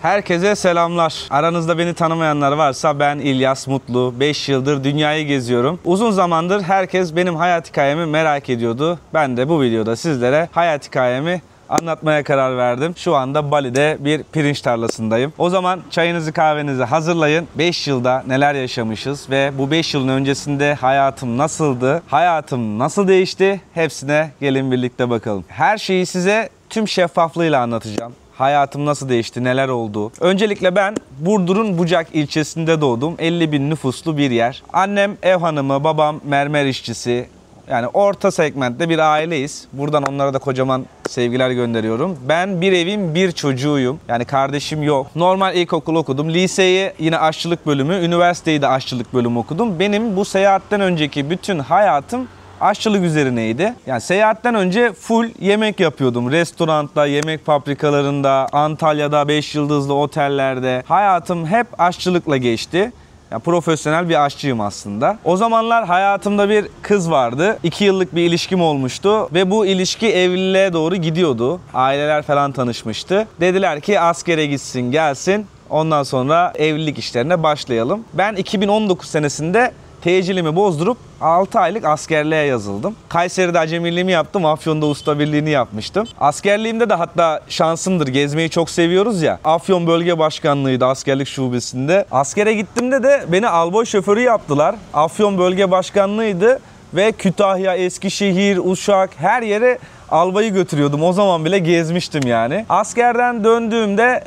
Herkese selamlar. Aranızda beni tanımayanlar varsa ben İlyas Mutlu. 5 yıldır dünyayı geziyorum. Uzun zamandır herkes benim hayat hikayemi merak ediyordu. Ben de bu videoda sizlere hayat hikayemi anlatmaya karar verdim. Şu anda Bali'de bir pirinç tarlasındayım. O zaman çayınızı kahvenizi hazırlayın. 5 yılda neler yaşamışız ve bu 5 yılın öncesinde hayatım nasıldı? Hayatım nasıl değişti? Hepsine gelin birlikte bakalım. Her şeyi size tüm şeffaflığıyla anlatacağım. Hayatım nasıl değişti, neler oldu? Öncelikle ben Burdur'un Bucak ilçesinde doğdum. 50 bin nüfuslu bir yer. Annem ev hanımı, babam mermer işçisi. Yani orta segmentte bir aileyiz. Buradan onlara da kocaman sevgiler gönderiyorum. Ben bir evin bir çocuğuyum. Yani kardeşim yok. Normal ilkokul okudum. Liseyi yine aşçılık bölümü, üniversiteyi de aşçılık bölümü okudum. Benim bu seyahatten önceki bütün hayatım aşçılık üzerineydi. Yani seyahatten önce full yemek yapıyordum. Restoranda, yemek fabrikalarında, Antalya'da 5 yıldızlı otellerde. Hayatım hep aşçılıkla geçti. Yani profesyonel bir aşçıyım aslında. O zamanlar hayatımda bir kız vardı. 2 yıllık bir ilişkim olmuştu ve bu ilişki evliliğe doğru gidiyordu. Aileler falan tanışmıştı. Dediler ki askere gitsin gelsin. Ondan sonra evlilik işlerine başlayalım. Ben 2019 senesinde tecilimi bozdurup 6 aylık askerliğe yazıldım. Kayseri'de acemiliğimi yaptım, Afyon'da usta birliğini yapmıştım. Askerliğimde de hatta şansımdır, gezmeyi çok seviyoruz ya. Afyon Bölge Başkanlığı'ydı askerlik şubesinde. Askere gittiğimde de beni albay şoförü yaptılar. Afyon Bölge Başkanlığı'ydı ve Kütahya, Eskişehir, Uşak her yere albayı götürüyordum. O zaman bile gezmiştim yani. Askerden döndüğümde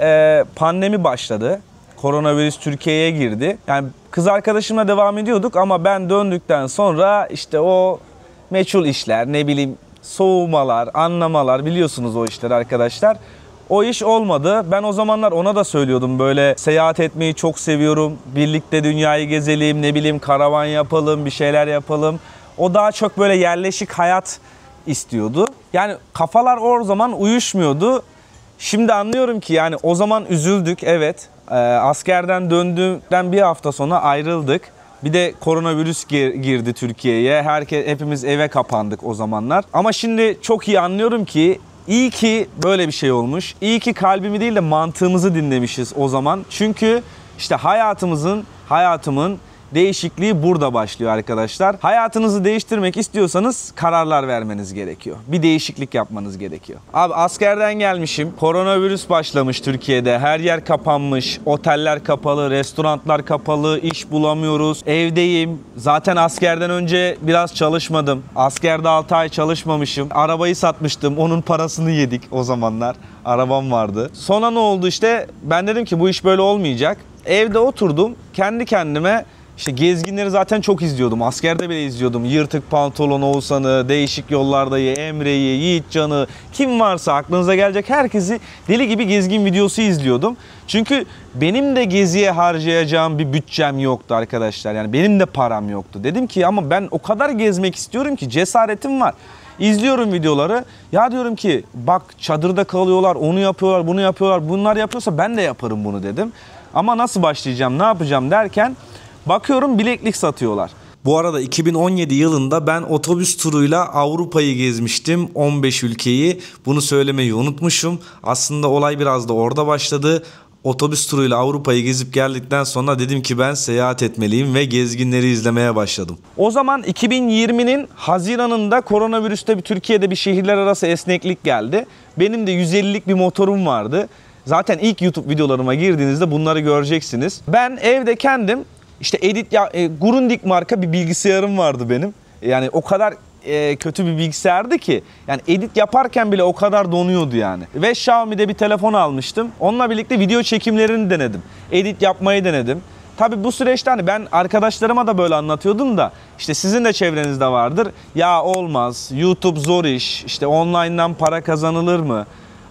pandemi başladı. Koronavirüs Türkiye'ye girdi. Yani kız arkadaşımla devam ediyorduk ama ben döndükten sonra işte o meçhul işler, ne bileyim soğumalar, anlamalar, biliyorsunuz o işler arkadaşlar. O iş olmadı. Ben o zamanlar ona da söylüyordum, böyle seyahat etmeyi çok seviyorum. Birlikte dünyayı gezelim, ne bileyim karavan yapalım, bir şeyler yapalım. O daha çok böyle yerleşik hayat istiyordu. Yani kafalar o zaman uyuşmuyordu. Şimdi anlıyorum ki yani o zaman üzüldük, evet. Askerden döndükten bir hafta sonra ayrıldık. Bir de koronavirüs girdi Türkiye'ye. Hepimiz eve kapandık o zamanlar. Ama şimdi çok iyi anlıyorum ki iyi ki böyle bir şey olmuş. İyi ki kalbimi değil de mantığımızı dinlemişiz o zaman. Çünkü işte hayatımın değişikliği burada başlıyor arkadaşlar. Hayatınızı değiştirmek istiyorsanız kararlar vermeniz gerekiyor. Bir değişiklik yapmanız gerekiyor. Abi askerden gelmişim. Koronavirüs başlamış Türkiye'de. Her yer kapanmış. Oteller kapalı, restoranlar kapalı, iş bulamıyoruz. Evdeyim. Zaten askerden önce biraz çalışmadım. Askerde 6 ay çalışmamışım. Arabayı satmıştım. Onun parasını yedik o zamanlar. Arabam vardı. Sonra ne oldu işte? Ben dedim ki bu iş böyle olmayacak. Evde oturdum. Kendi kendime İşte gezginleri zaten çok izliyordum. Askerde bile izliyordum. Yırtık Pantolon Oğuzhan'ı, Değişik Yollarda'yı, Emre'yi, Yiğitcan'ı, kim varsa aklınıza gelecek herkesi deli gibi gezgin videosu izliyordum. Çünkü benim de geziye harcayacağım bir bütçem yoktu arkadaşlar. Yani benim de param yoktu. Dedim ki ama ben o kadar gezmek istiyorum ki cesaretim var. İzliyorum videoları. Ya diyorum ki bak çadırda kalıyorlar, onu yapıyorlar, bunu yapıyorlar. Bunlar yapıyorsa ben de yaparım bunu dedim. Ama nasıl başlayacağım, ne yapacağım derken bakıyorum bileklik satıyorlar. Bu arada 2017 yılında ben otobüs turuyla Avrupa'yı gezmiştim. 15 ülkeyi. Bunu söylemeyi unutmuşum. Aslında olay biraz da orada başladı. Otobüs turuyla Avrupa'yı gezip geldikten sonra dedim ki ben seyahat etmeliyim ve gezginleri izlemeye başladım. O zaman 2020'nin Haziran'ında koronavirüste Türkiye'de bir şehirler arası esneklik geldi. Benim de 150'lik bir motorum vardı. Zaten ilk YouTube videolarıma girdiğinizde bunları göreceksiniz. Ben evde kendim İşte Grundig marka bir bilgisayarım vardı benim. Yani o kadar kötü bir bilgisayardı ki. Yani edit yaparken bile o kadar donuyordu yani. Ve Xiaomi'de bir telefon almıştım. Onunla birlikte video çekimlerini denedim. Edit yapmayı denedim. Tabii bu süreçte hani ben arkadaşlarıma da böyle anlatıyordum da işte sizin de çevrenizde vardır. Ya olmaz, YouTube zor iş, işte online'dan para kazanılır mı?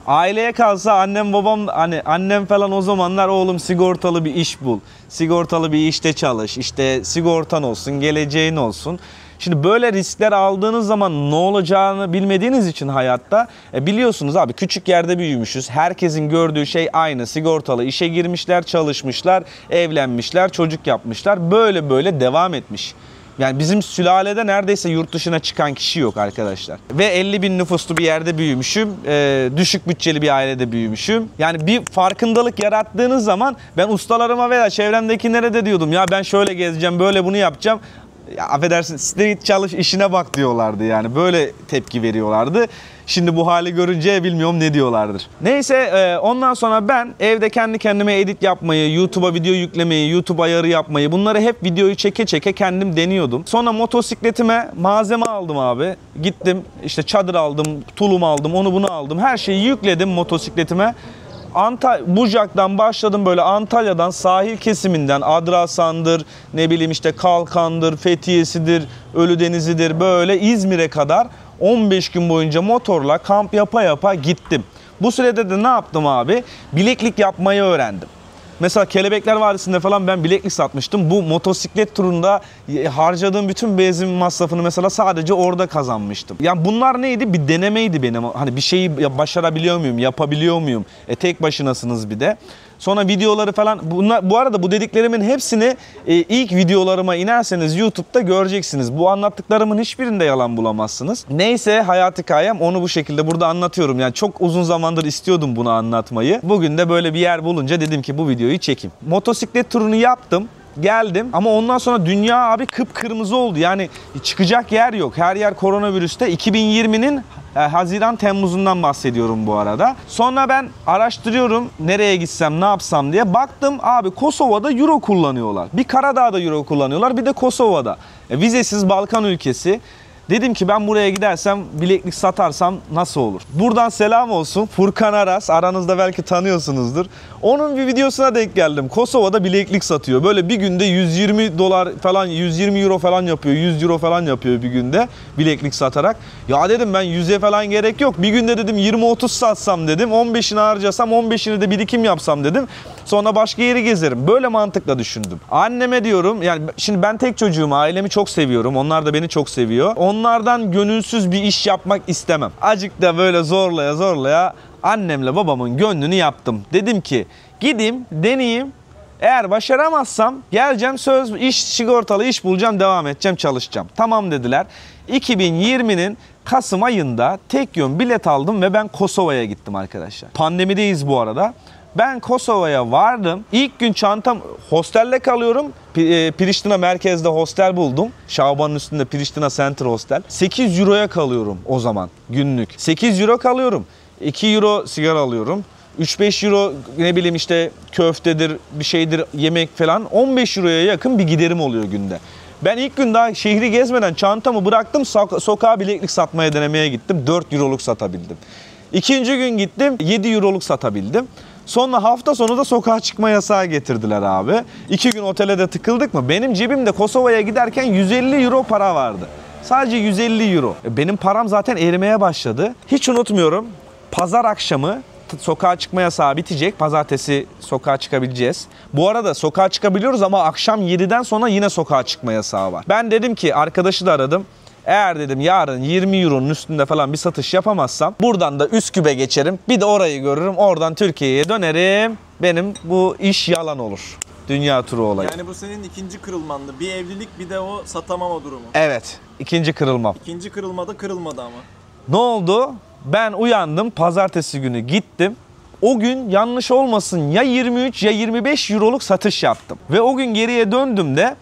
Aileye kalsa annem babam hani annem falan o zamanlar oğlum sigortalı bir iş bul. Sigortalı bir işte çalış. İşte sigortan olsun, geleceğin olsun. Şimdi böyle riskler aldığınız zaman ne olacağını bilmediğiniz için hayatta biliyorsunuz abi küçük yerde büyümüşüz. Herkesin gördüğü şey aynı. Sigortalı işe girmişler, çalışmışlar, evlenmişler, çocuk yapmışlar. Böyle devam etmiş. Yani bizim sülalede neredeyse yurt dışına çıkan kişi yok arkadaşlar. Ve 50 bin nüfuslu bir yerde büyümüşüm. Düşük bütçeli bir ailede büyümüşüm. Yani bir farkındalık yarattığınız zaman ben ustalarıma veya çevremdekilere de diyordum ya ben şöyle gezeceğim, böyle bunu yapacağım. Ya affedersin, street çalış, işine bak diyorlardı yani. Böyle tepki veriyorlardı. Şimdi bu hali görünce bilmiyorum ne diyorlardır. Neyse ondan sonra ben evde kendi kendime edit yapmayı, YouTube'a video yüklemeyi, YouTube ayarı yapmayı, bunları hep videoyu çeke çeke kendim deniyordum. Sonra motosikletime malzeme aldım abi. Gittim işte çadır aldım, tulum aldım, onu bunu aldım. Her şeyi yükledim motosikletime. Bucak'tan başladım, böyle Antalya'dan sahil kesiminden Adrasan'dır, ne bileyim işte Kalkan'dır, Fethiye'sidir, Ölüdeniz'idir, böyle İzmir'e kadar 15 gün boyunca motorla kamp yapa yapa gittim. Bu sürede de ne yaptım abi? Bileklik yapmayı öğrendim. Mesela Kelebekler Vadisi'nde falan ben bileklik satmıştım. Bu motosiklet turunda harcadığım bütün benzin masrafını mesela sadece orada kazanmıştım. Yani bunlar neydi? Bir denemeydi benim. Hani bir şeyi başarabiliyor muyum, yapabiliyor muyum? Tek başınasınız bir de. Sonra videoları falan, bu arada bu dediklerimin hepsini ilk videolarıma inerseniz YouTube'da göreceksiniz. Bu anlattıklarımın hiçbirinde yalan bulamazsınız. Neyse, hayat hikayem, onu bu şekilde burada anlatıyorum. Yani çok uzun zamandır istiyordum bunu anlatmayı. Bugün de böyle bir yer bulunca dedim ki bu videoyu çekeyim. Motosiklet turunu yaptım. Geldim ama ondan sonra dünya abi kıpkırmızı oldu. Yani çıkacak yer yok. Her yer koronavirüste. 2020'nin Haziran Temmuz'undan bahsediyorum bu arada. Sonra ben araştırıyorum nereye gitsem ne yapsam diye. Baktım abi Kosova'da euro kullanıyorlar. Bir Karadağ'da euro kullanıyorlar, bir de Kosova'da. Vizesiz Balkan ülkesi. Dedim ki ben buraya gidersem bileklik satarsam nasıl olur? Buradan selam olsun Furkan Aras. Aranızda belki tanıyorsunuzdur. Onun bir videosuna denk geldim. Kosova'da bileklik satıyor. Böyle bir günde 120 dolar falan, 120 euro falan yapıyor. 100 euro falan yapıyor bir günde bileklik satarak. Ya dedim ben 100'e falan gerek yok. Bir günde dedim 20-30 satsam dedim. 15'ini harcasam, 15'ini de birikim yapsam dedim. Sonra başka yeri gezerim. Böyle mantıkla düşündüm. Anneme diyorum, yani şimdi ben tek çocuğum, ailemi çok seviyorum. Onlar da beni çok seviyor. Onlardan gönülsüz bir iş yapmak istemem. Azıcık da böyle zorlaya zorlaya annemle babamın gönlünü yaptım. Dedim ki gideyim, deneyeyim. Eğer başaramazsam geleceğim, söz iş, sigortalı iş bulacağım, devam edeceğim, çalışacağım. Tamam dediler. 2020'nin Kasım ayında tek yön bilet aldım ve ben Kosova'ya gittim arkadaşlar. Pandemideyiz bu arada. Ben Kosova'ya vardım. İlk gün çantam, hostelde kalıyorum. Priştina merkezde hostel buldum. Şaban'ın üstünde Priştina Center Hostel. 8 euroya kalıyorum o zaman günlük. 8 euro kalıyorum. 2 euro sigara alıyorum. 3-5 euro ne bileyim işte köftedir, bir şeydir, yemek falan. 15 euroya yakın bir giderim oluyor günde. Ben ilk gün daha şehri gezmeden çantamı bıraktım. Sokağa bileklik satmaya denemeye gittim. 4 euroluk satabildim. İkinci gün gittim. 7 euroluk satabildim. Sonra hafta sonu da sokağa çıkma yasağı getirdiler abi. 2 gün otele de tıkıldık mı? Benim cebimde Kosova'ya giderken 150 euro para vardı. Sadece 150 euro. Benim param zaten erimeye başladı. Hiç unutmuyorum. Pazar akşamı sokağa çıkma yasağı bitecek. Pazartesi sokağa çıkabileceğiz. Bu arada sokağa çıkabiliyoruz ama akşam 7'den sonra yine sokağa çıkma yasağı var. Ben dedim ki, arkadaşı da aradım. Eğer dedim yarın 20 euronun üstünde falan bir satış yapamazsam buradan da Üsküp'e geçerim. Bir de orayı görürüm. Oradan Türkiye'ye dönerim. Benim bu iş yalan olur. Dünya turu olayı. Yani bu senin ikinci kırılmandı. Bir evlilik, bir de o satamama durumu. Evet. İkinci kırılmam. İkinci kırılmada kırılmadı ama. Ne oldu? Ben uyandım. Pazartesi günü gittim. O gün yanlış olmasın ya 23 ya 25 euroluk satış yaptım. Ve o gün geriye döndüğümde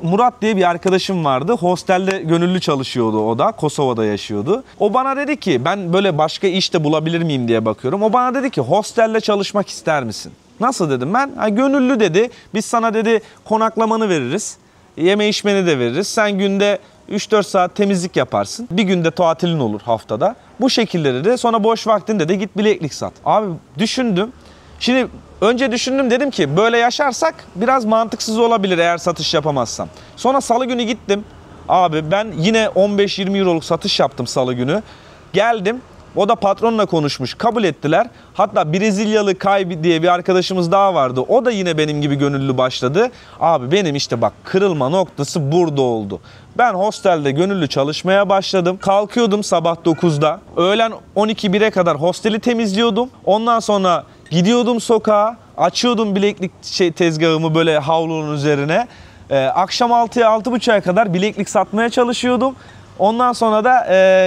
Murat diye bir arkadaşım vardı. Hostelde gönüllü çalışıyordu o da. Kosova'da yaşıyordu. O bana dedi ki, ben böyle başka iş de bulabilir miyim diye bakıyorum. O bana dedi ki hostelde çalışmak ister misin? Nasıl dedim ben? Gönüllü dedi. Biz sana dedi konaklamanı veririz. Yeme içmeni de veririz. Sen günde 3-4 saat temizlik yaparsın. Bir günde tatilin olur haftada. Bu şekilde dedi. Sonra boş vaktinde de git bileklik sat. Abi düşündüm. Şimdi önce düşündüm, dedim ki böyle yaşarsak biraz mantıksız olabilir eğer satış yapamazsam. Sonra salı günü gittim. Abi ben yine 15-20 euroluk satış yaptım salı günü. Geldim. O da patronla konuşmuş. Kabul ettiler. Hatta Brezilyalı Kay diye bir arkadaşımız daha vardı. O da yine benim gibi gönüllü başladı. Abi benim işte bak kırılma noktası burada oldu. Ben hostelde gönüllü çalışmaya başladım. Kalkıyordum sabah 9'da. Öğlen 12-1'e kadar hosteli temizliyordum. Ondan sonra gidiyordum sokağa. Açıyordum bileklik tezgahımı böyle havlunun üzerine. Akşam 6'ya 6.30'a kadar bileklik satmaya çalışıyordum. Ondan sonra da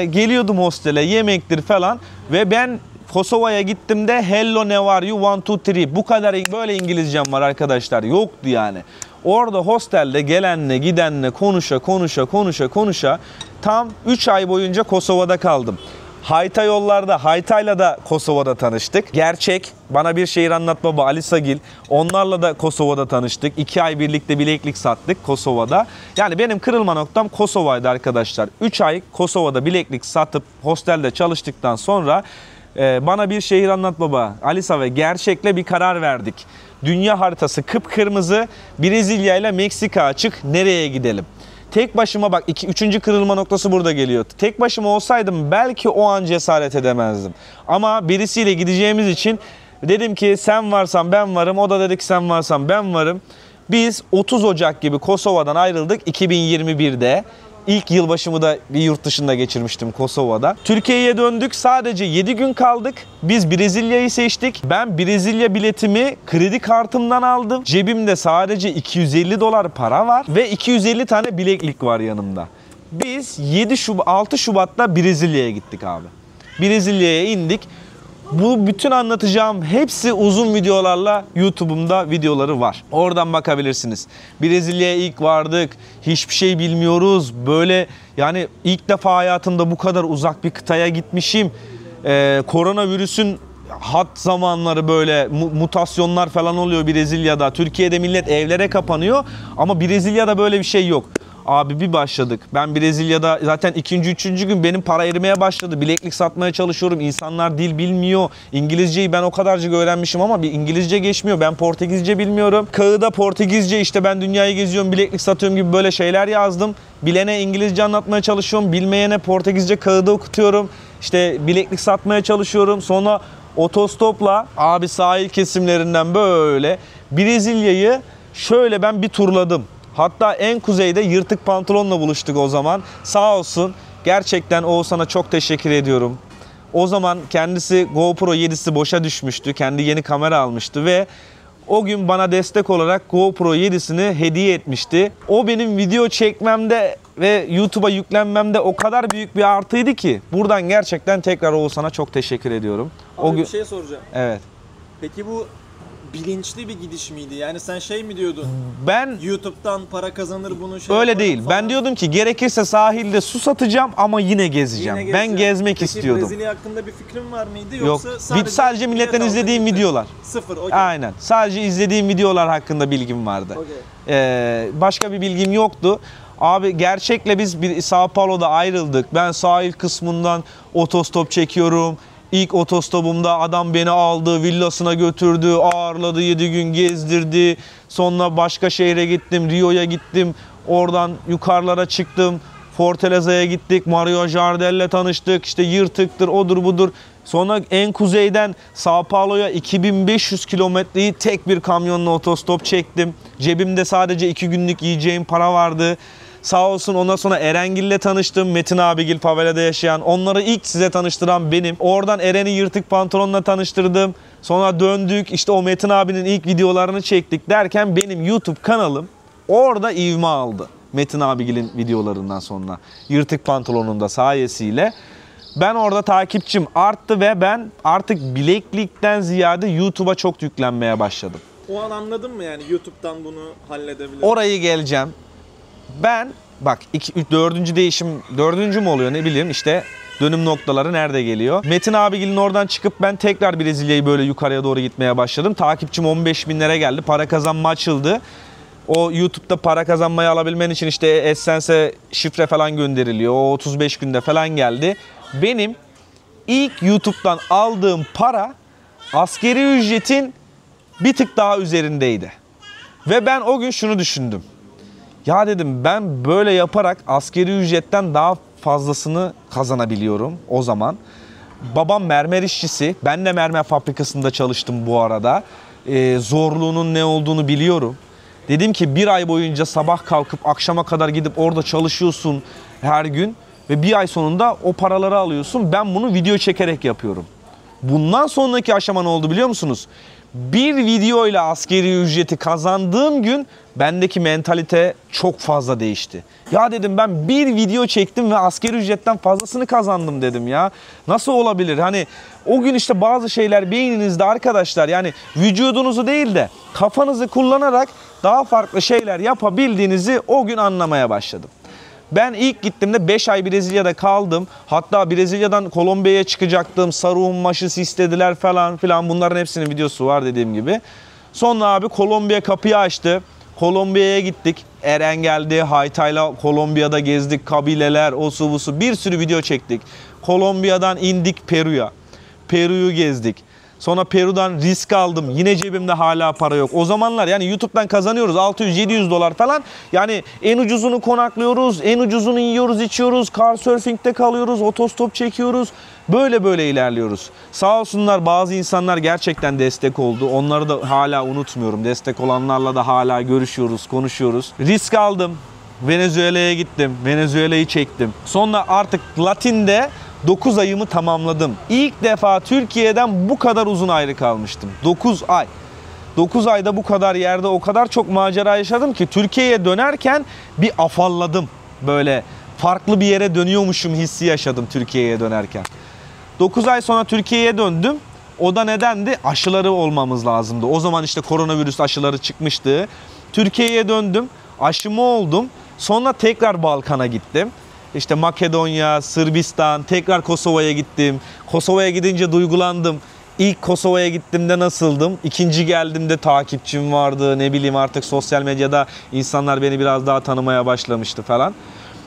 geliyordum hostele, yemektir falan ve ben Kosova'ya gittim de hello ne var you 1 2 3 bu kadar böyle İngilizcem var arkadaşlar, yoktu yani. Orada hostelde gelenle gidenle konuşa tam 3 ay boyunca Kosova'da kaldım. Hayta yollarda, Hayta'yla da Kosova'da tanıştık. Gerçek, bana bir şehir anlat baba, Ali Sagil. Onlarla da Kosova'da tanıştık. 2 ay birlikte bileklik sattık Kosova'da. Yani benim kırılma noktam Kosova'ydı arkadaşlar. 3 ay Kosova'da bileklik satıp hostelde çalıştıktan sonra bana bir şehir anlat baba, Alisa ve Gerçek'le bir karar verdik. Dünya haritası kıpkırmızı, Brezilya ile Meksika açık, nereye gidelim? Tek başıma bak, üçüncü kırılma noktası burada geliyor. Tek başıma olsaydım belki o an cesaret edemezdim. Ama birisiyle gideceğimiz için dedim ki sen varsan ben varım. O da dedi ki sen varsan ben varım. Biz 30 Ocak gibi Kosova'dan ayrıldık 2021'de. İlk yılbaşımı da bir yurt dışında geçirmiştim Kosova'da. Türkiye'ye döndük. Sadece 7 gün kaldık. Biz Brezilya'yı seçtik. Ben Brezilya biletimi kredi kartımdan aldım. Cebimde sadece $250 para var ve 250 tane bileklik var yanımda. Biz 6 Şubat'ta Brezilya'ya gittik abi. Brezilya'ya indik. Bu bütün anlatacağım hepsi uzun videolarla YouTube'umda videoları var. Oradan bakabilirsiniz. Brezilya'ya ilk vardık. Hiçbir şey bilmiyoruz. Böyle yani ilk defa hayatımda bu kadar uzak bir kıtaya gitmişim. Koronavirüsün hat zamanları böyle mutasyonlar falan oluyor Brezilya'da. Türkiye'de millet evlere kapanıyor ama Brezilya'da böyle bir şey yok. Abi bir başladık. Ben Brezilya'da zaten 2. 3. gün benim para erimeye başladı. Bileklik satmaya çalışıyorum. İnsanlar dil bilmiyor. İngilizceyi ben o kadarcık öğrenmişim ama bir İngilizce geçmiyor. Ben Portekizce bilmiyorum. Kağıda Portekizce işte ben dünyayı geziyorum, bileklik satıyorum gibi böyle şeyler yazdım. Bilene İngilizce anlatmaya çalışıyorum. Bilmeyene Portekizce kağıda okutuyorum. İşte bileklik satmaya çalışıyorum. Sonra otostopla abi sahil kesimlerinden böyle Brezilya'yı şöyle ben bir turladım. Hatta en kuzeyde yırtık pantolonla buluştuk o zaman. Sağ olsun. Gerçekten Oğuzhan'a çok teşekkür ediyorum. O zaman kendisi GoPro 7'si boşa düşmüştü. Kendi yeni kamera almıştı ve o gün bana destek olarak GoPro 7'sini hediye etmişti. O benim video çekmemde ve YouTube'a yüklenmemde o kadar büyük bir artıydı ki. Buradan gerçekten tekrar Oğuzhan'a çok teşekkür ediyorum. Abi o gün bir şey soracağım. Evet. Peki bu bilinçli bir gidiş miydi? Yani sen şey mi diyordun? Ben YouTube'dan para kazanır bunu şey öyle yaparım değil. falan. Ben diyordum ki gerekirse sahilde su satacağım ama yine gezeceğim. Yine Ben gezeceğim. gezmek Peki, istiyordum. Brezilya hakkında bir fikrin var mıydı Yok. yoksa Sadece milletten bilet izlediğim aldın, videolar. Sıfır. Okay. Aynen. Sadece izlediğim videolar hakkında bilgim vardı. Okay. Başka bir bilgim yoktu. Abi Gerçek'le biz bir Sao Paulo'da ayrıldık. Ben sahil kısmından otostop çekiyorum. İlk otostopumda adam beni aldı, villasına götürdü, ağırladı, 7 gün gezdirdi. Sonra başka şehre gittim, Rio'ya gittim. Oradan yukarılara çıktım. Fortaleza'ya gittik, Mario Jardel'le tanıştık. İşte yırtıktır, odur budur. Sonra en kuzeyden Sao Paulo'ya 2500 kilometreyi tek bir kamyonla otostop çektim. Cebimde sadece 2 günlük yiyeceğim para vardı. Sağ olsun ondan sonra Erengil'le tanıştım. Metin abigil favelada yaşayan. Onları ilk size tanıştıran benim. Oradan Eren'i yırtık pantolonla tanıştırdım. Sonra döndük. İşte o Metin abinin ilk videolarını çektik derken benim YouTube kanalım orada ivme aldı. Metin abigilin videolarından sonra. Yırtık pantolonunda sayesiyle. Ben orada takipçim arttı ve ben artık bileklikten ziyade YouTube'a çok yüklenmeye başladım. O an anladın mı yani YouTube'dan bunu halledebilirim? Orayı geleceğim. Ben bak 4. değişim 4. mü oluyor ne bileyim işte dönüm noktaları nerede geliyor. Metin abigilin oradan çıkıp ben tekrar Brezilya'yı böyle yukarıya doğru gitmeye başladım. Takipçim 15.000'lere geldi. Para kazanma açıldı. O YouTube'da para kazanmayı alabilmen için işte AdSense'e şifre falan gönderiliyor. O 35 günde falan geldi. Benim ilk YouTube'dan aldığım para askeri ücretin bir tık daha üzerindeydi. Ve ben o gün şunu düşündüm. Ya dedim ben böyle yaparak askeri ücretten daha fazlasını kazanabiliyorum o zaman. Babam mermer işçisi. Ben de mermer fabrikasında çalıştım bu arada. Zorluğunun ne olduğunu biliyorum. Dedim ki bir ay boyunca sabah kalkıp akşama kadar gidip orada çalışıyorsun her gün. Ve bir ay sonunda o paraları alıyorsun. Ben bunu video çekerek yapıyorum. Bundan sonraki aşama ne oldu biliyor musunuz? bir videoyla asgari ücreti kazandığım gün bendeki mentalite çok fazla değişti. Ya dedim, ben bir video çektim ve asgari ücretten fazlasını kazandım dedim ya. Nasıl olabilir? Hani o gün işte bazı şeyler beyninizde arkadaşlar, yani vücudunuzu değil de kafanızı kullanarak daha farklı şeyler yapabildiğinizi o gün anlamaya başladım. Ben ilk gittiğimde 5 ay Brezilya'da kaldım. Hatta Brezilya'dan Kolombiya'ya çıkacaktım. Sarıum maşası istediler falan filan. Bunların hepsinin videosu var dediğim gibi. Sonra abi Kolombiya kapıyı açtı. Kolombiya'ya gittik. Eren geldi. Haytay'la Kolombiya'da gezdik. Kabileler, osu busu, bir sürü video çektik. Kolombiya'dan indik Peru'ya. Peru'yu gezdik. Sonra Peru'dan risk aldım. Yine cebimde hala para yok. O zamanlar yani YouTube'dan kazanıyoruz 600-700 dolar falan. Yani en ucuzunu konaklıyoruz, en ucuzunu yiyoruz, içiyoruz. Car surfing'de kalıyoruz, otostop çekiyoruz. Böyle ilerliyoruz. Sağ olsunlar bazı insanlar gerçekten destek oldu. Onları da hala unutmuyorum. Destek olanlarla da hala görüşüyoruz, konuşuyoruz. Risk aldım. Venezuela'ya gittim. Venezuela'yı çektim. Sonra artık Latin'de 9 ayımı tamamladım. İlk defa Türkiye'den bu kadar uzun ayrı kalmıştım. 9 ay. 9 ayda bu kadar yerde o kadar çok macera yaşadım ki Türkiye'ye dönerken bir afalladım. Böyle farklı bir yere dönüyormuşum hissi yaşadım Türkiye'ye dönerken. 9 ay sonra Türkiye'ye döndüm. O da nedendi? Aşıları olmamız lazımdı. O zaman işte koronavirüs aşıları çıkmıştı. Türkiye'ye döndüm. Aşımı oldum. Sonra tekrar Balkan'a gittim. İşte Makedonya, Sırbistan, tekrar Kosova'ya gittim. Kosova'ya gidince duygulandım. İlk Kosova'ya gittiğimde nasıldım? İkinci geldiğimde takipçim vardı. Ne bileyim, artık sosyal medyada insanlar beni biraz daha tanımaya başlamıştı falan.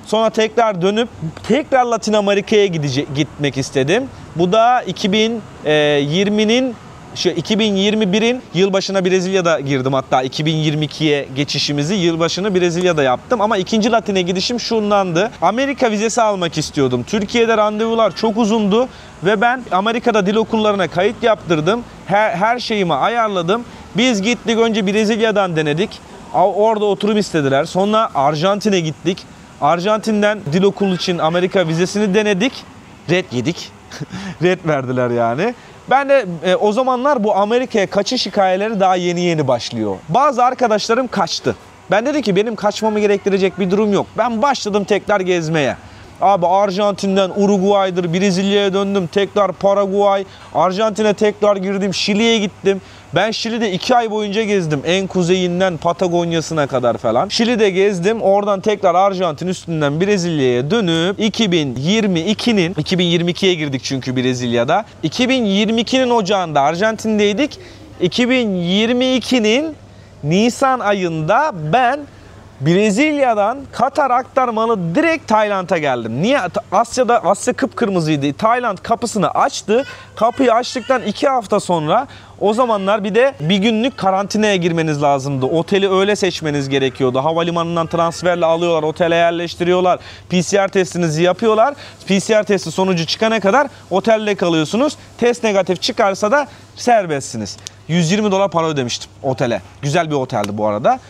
Sonra tekrar dönüp tekrar Latin Amerika'ya gitmek istedim. Bu da 2021'in yılbaşına Brezilya'da girdim, hatta 2022'ye geçişimizi yılbaşını Brezilya'da yaptım. Ama ikinci Latin'e gidişim şundandı. Amerika vizesi almak istiyordum. Türkiye'de randevular çok uzundu ve ben Amerika'da dil okullarına kayıt yaptırdım. Her şeyimi ayarladım. Biz gittik, önce Brezilya'dan denedik. Orada oturum istediler. Sonra Arjantin'e gittik. Arjantin'den dil okulu için Amerika vizesini denedik. Red yedik. Red verdiler yani. Ben de o zamanlar bu Amerika'ya kaçış hikayeleri daha yeni başlıyor. Bazı arkadaşlarım kaçtı. Ben dedim ki benim kaçmamı gerektirecek bir durum yok. Ben başladım tekrar gezmeye. Abi Arjantin'den Uruguay'dır, Brezilya'ya döndüm, tekrar Paraguay, Arjantin'e tekrar girdim, Şili'ye gittim. Ben Şili'de 2 ay boyunca gezdim. En kuzeyinden Patagonya'sına kadar falan. Şili'de gezdim. Oradan tekrar Arjantin üstünden Brezilya'ya dönüp 2022'ye girdik çünkü Brezilya'da. 2022'nin ocağında Arjantin'deydik. 2022'nin Nisan ayında ben Brezilya'dan Katar aktarmalı direkt Tayland'a geldim. Niye? Asya kıpkırmızıydı. Tayland kapısını açtı. Kapıyı açtıktan 2 hafta sonra, o zamanlar bir de bir günlük karantinaya girmeniz lazımdı. Oteli öyle seçmeniz gerekiyordu. Havalimanından transferle alıyorlar, otele yerleştiriyorlar. PCR testinizi yapıyorlar. PCR testi sonucu çıkana kadar otelde kalıyorsunuz. Test negatif çıkarsa da serbestsiniz. 120 dolar para ödemiştim otele. Güzel bir oteldi bu arada.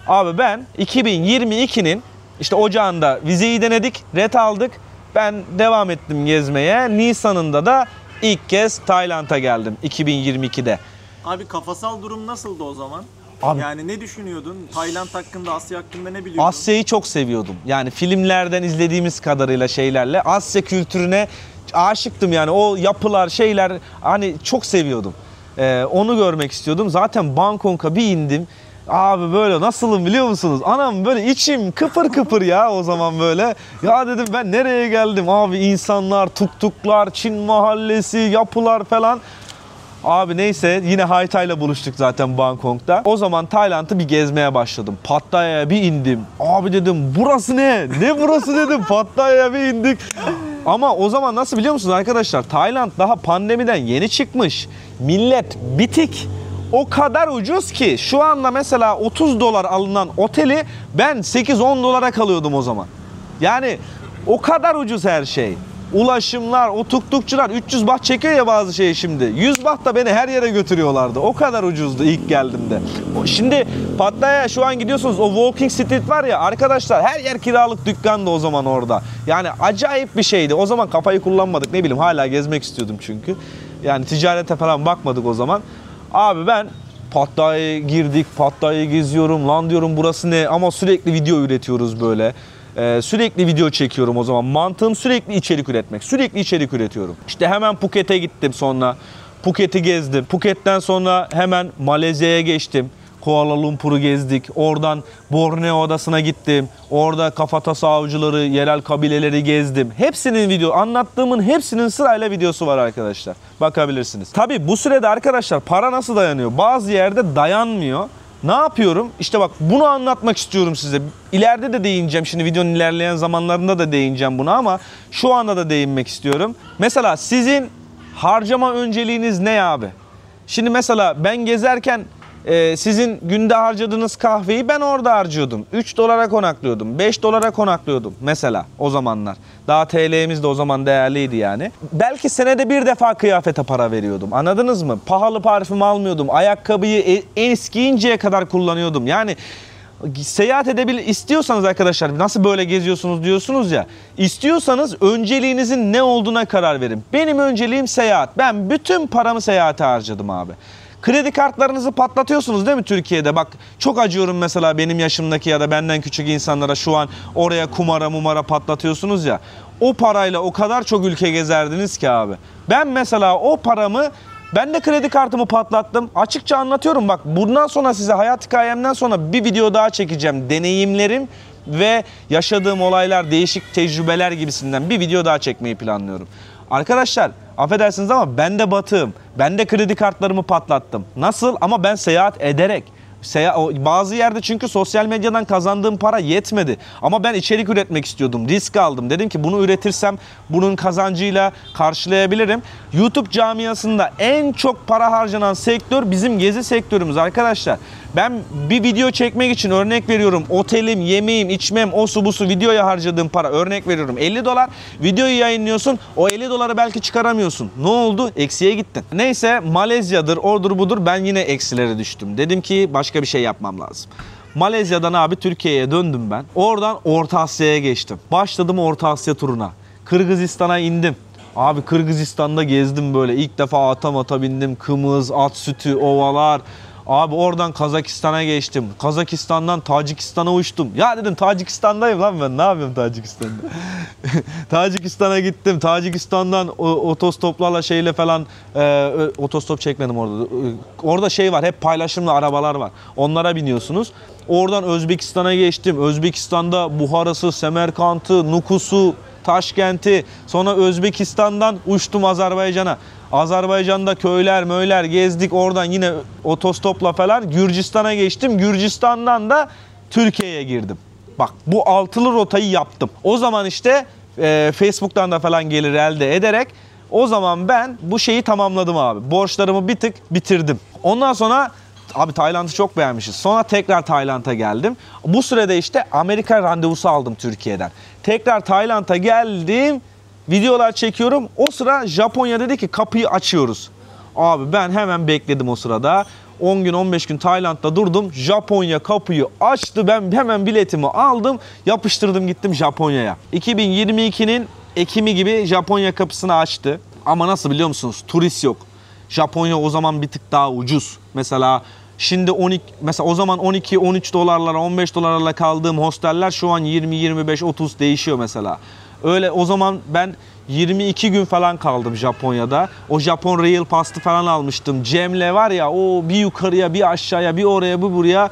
Abi ben 2022'nin işte ocağında vizeyi denedik, ret aldık. Ben devam ettim gezmeye. Nisan'ında da ilk kez Tayland'a geldim 2022'de. Abi kafasal durum nasıldı o zaman? Abi, yani ne düşünüyordun? Tayland hakkında, Asya hakkında ne biliyordun? Asya'yı çok seviyordum. Yani filmlerden izlediğimiz kadarıyla şeylerle Asya kültürüne aşıktım yani. O yapılar, şeyler, hani çok seviyordum. Onu görmek istiyordum. Zaten Bangkok'a bir indim. Abi böyle nasılım biliyor musunuz? Anam böyle içim kıpır kıpır ya o zaman böyle. Ya dedim ben nereye geldim? Abi insanlar, tuktuklar, Çin mahallesi, yapılar falan. Abi neyse, yine Haytay'la buluştuk zaten Bangkok'ta. O zaman Tayland'ı bir gezmeye başladım. Pattaya'ya bir indim. Abi dedim burası ne? Ne burası dedim. Pattaya'ya bir indik. Ama o zaman nasıl biliyor musunuz arkadaşlar? Tayland daha pandemiden yeni çıkmış. Millet bitik. O kadar ucuz ki şu anda mesela 30 dolar alınan oteli ben 8-10 dolara kalıyordum o zaman. Yani o kadar ucuz her şey. Ulaşımlar, o tuktukçular 300 baht çekiyor ya bazı şey şimdi. 100 baht da beni her yere götürüyorlardı. O kadar ucuzdu ilk geldiğimde. Şimdi Pattaya'ya şu an gidiyorsunuz, o Walking Street var ya arkadaşlar, her yer kiralık dükkandı o zaman orada. Yani acayip bir şeydi. O zaman kafayı kullanmadık, ne bileyim, hala gezmek istiyordum çünkü. Yani ticarete falan bakmadık o zaman. Abi ben Pattaya'ya girdik, Pattaya'yı geziyorum. Lan diyorum burası ne? Ama sürekli video üretiyoruz böyle. Sürekli video çekiyorum o zaman. Mantığım sürekli içerik üretmek. Sürekli içerik üretiyorum. İşte hemen Phuket'e gittim sonra. Phuket'i gezdim. Phuket'ten sonra hemen Malezya'ya geçtim. Kuala Lumpur'u gezdik. Oradan Borneo Adası'na gittim. Orada kafatası avcıları, yerel kabileleri gezdim. Hepsinin anlattığımın hepsinin sırayla videosu var arkadaşlar. Bakabilirsiniz. Tabii bu sürede arkadaşlar para nasıl dayanıyor? Bazı yerde dayanmıyor. Ne yapıyorum? İşte bak bunu anlatmak istiyorum size. İleride de değineceğim. Şimdi videonun ilerleyen zamanlarında da değineceğim buna ama şu anda da değinmek istiyorum. Mesela sizin harcama önceliğiniz ne abi? Şimdi mesela ben gezerken sizin günde harcadığınız kahveyi ben orada harcıyordum. 3 dolara konaklıyordum. 5 dolara konaklıyordum mesela o zamanlar. Daha TL'miz de o zaman değerliydi yani. Belki senede bir defa kıyafete para veriyordum. Anladınız mı? Pahalı parfüm almıyordum. Ayakkabıyı eskiyinceye kadar kullanıyordum. Yani seyahat istiyorsanız arkadaşlar, nasıl böyle geziyorsunuz diyorsunuz ya. İstiyorsanız önceliğinizin ne olduğuna karar verin. Benim önceliğim seyahat. Ben bütün paramı seyahate harcadım abi. Kredi kartlarınızı patlatıyorsunuz değil mi Türkiye'de? Bak çok acıyorum mesela benim yaşımdaki ya da benden küçük insanlara, şu an oraya kumara patlatıyorsunuz ya. O parayla o kadar çok ülke gezerdiniz ki abi. Ben mesela o paramı, ben de kredi kartımı patlattım. Açıkça anlatıyorum, bak bundan sonra size hayat hikayemden sonra bir video daha çekeceğim. Deneyimlerim ve yaşadığım olaylar, değişik tecrübeler gibisinden bir video daha çekmeyi planlıyorum. Arkadaşlar affedersiniz ama ben de batığım. Ben de kredi kartlarımı patlattım. Nasıl? Ama ben seyahat ederek. Bazı yerde çünkü sosyal medyadan kazandığım para yetmedi. Ama ben içerik üretmek istiyordum. Risk aldım. Dedim ki bunu üretirsem bunun kazancıyla karşılayabilirim. YouTube camiasında en çok para harcanan sektör bizim gezi sektörümüz arkadaşlar. Ben bir video çekmek için örnek veriyorum. Otelim, yemeğim, içmem, o su bu su, videoya harcadığım para, örnek veriyorum 50 dolar. Videoyu yayınlıyorsun. O 50 doları belki çıkaramıyorsun. Ne oldu? Eksiye gittin. Neyse Malezya'dır, odur budur, ben yine eksilere düştüm. Dedim ki başka bir şey yapmam lazım. Malezya'dan abi Türkiye'ye döndüm ben. Oradan Orta Asya'ya geçtim. Başladım Orta Asya turuna. Kırgızistan'a indim. Abi Kırgızistan'da gezdim böyle. İlk defa ata bindim. Kımız, at sütü, ovalar. Abi oradan Kazakistan'a geçtim. Kazakistan'dan Tacikistan'a uçtum. Ya dedim Tacikistan'dayım lan ben. Ne yapıyorum Tacikistan'da? Tacikistan'a gittim. Tacikistan'dan otostoplarla şeyle falan otostop çekmedim orada. Orada şey var, hep paylaşımlı arabalar var. Onlara biniyorsunuz. Oradan Özbekistan'a geçtim. Özbekistan'da Buhara'sı, Semerkant'ı, Nukus'u, Taşkent'i. Sonra Özbekistan'dan uçtum Azerbaycan'a. Azerbaycan'da köyler gezdik, oradan yine otostopla falan Gürcistan'a geçtim. Gürcistan'dan da Türkiye'ye girdim. Bak bu altılı rotayı yaptım. O zaman işte Facebook'tan da falan gelir elde ederek o zaman ben bu şeyi tamamladım abi. Borçlarımı bir tık bitirdim. Ondan sonra abi Tayland'ı çok beğenmişiz. Sonra tekrar Tayland'a geldim. Bu sürede işte Amerika randevusu aldım Türkiye'den. Tekrar Tayland'a geldim. Videolar çekiyorum. O sıra Japonya dedi ki kapıyı açıyoruz. Abi ben hemen bekledim o sırada. 10 gün 15 gün Tayland'da durdum. Japonya kapıyı açtı. Ben hemen biletimi aldım. Yapıştırdım gittim Japonya'ya. 2022'nin Ekim'i gibi Japonya kapısını açtı. Ama nasıl biliyor musunuz? Turist yok. Japonya o zaman bir tık daha ucuz. Mesela şimdi mesela o zaman 12-13 dolarlara 15 dolarlarla kaldığım hosteller şu an 20-25-30 değişiyor mesela. Öyle o zaman ben 22 gün falan kaldım Japonya'da. O Japon Rail Pass'ı falan almıştım. Cem'le var ya, o bir yukarıya bir aşağıya bir oraya bir buraya.